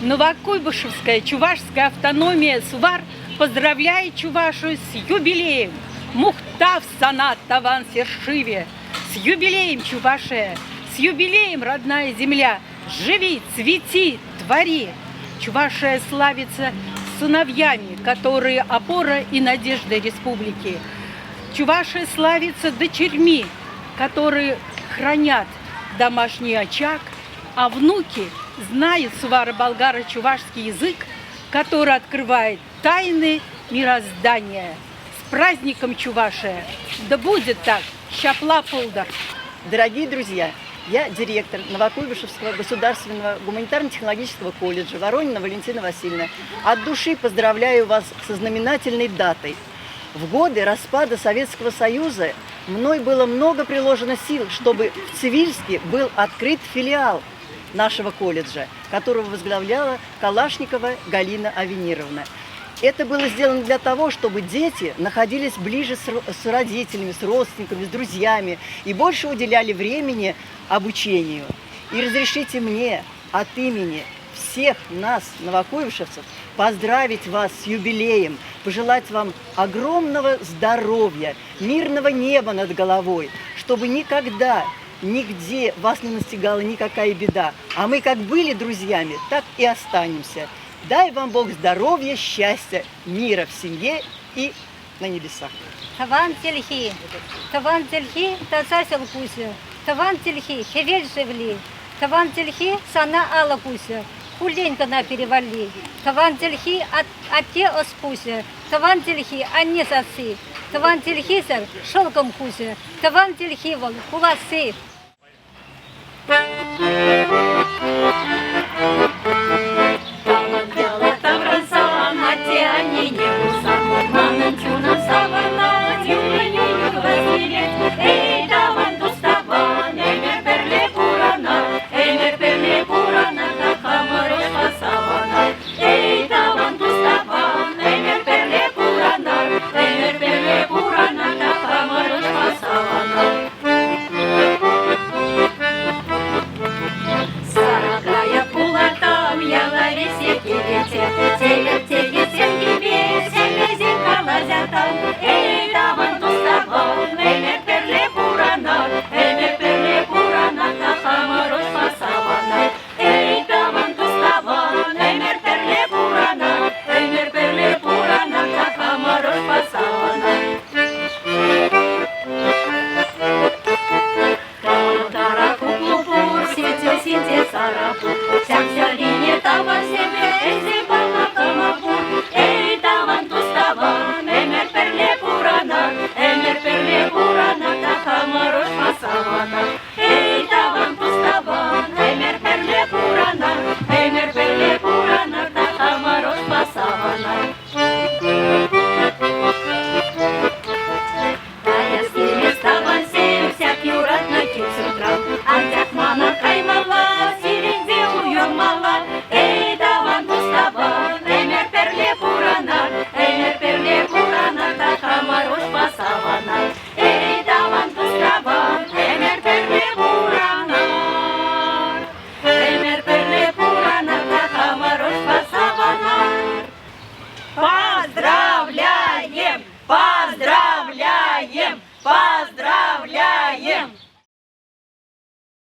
Новокуйбышевская чувашская автономия СУВАР поздравляет Чувашу с юбилеем. Мухтав санат таван сершиве. С юбилеем, Чувашия, с юбилеем, родная земля. Живи, цвети, твори. Чувашия славится сыновьями, которые опора и надежда республики. Чувашия славится дочерьми, которые хранят домашний очаг, а внуки знают суваро-болгара-чувашский язык, который открывает тайны мироздания. С праздником, Чувашия! Да будет так! Щапла Пулдар! Дорогие друзья, я директор Новокуйбышевского государственного гуманитарно-технологического колледжа Воронина Валентина Васильевна. От души поздравляю вас со знаменательной датой. В годы распада Советского Союза мной было много приложено сил, чтобы в Цивильске был открыт филиал нашего колледжа, которого возглавляла Калашникова Галина Авенировна. Это было сделано для того, чтобы дети находились ближе с родителями, с родственниками, с друзьями и больше уделяли времени обучению. И разрешите мне от имени всех нас, новокуйбышевцев, поздравить вас с юбилеем, пожелать вам огромного здоровья, мирного неба над головой, чтобы никогда, нигде вас не настигала никакая беда. А мы как были друзьями, так и останемся. Дай вам Бог здоровья, счастья, мира в семье и на небесах. Таван тельхи, тазасел куся, таван тельхи, хевель шевли, таван тельхи, сана ала куся, хуленька на перевали, таван тельхи, отте оспуся, таван тельхи, анне сасы, таван тельхи сер, шелком куся, таван тельхи вол, куласы. Там раза на тяне не гуса, манчуна савана,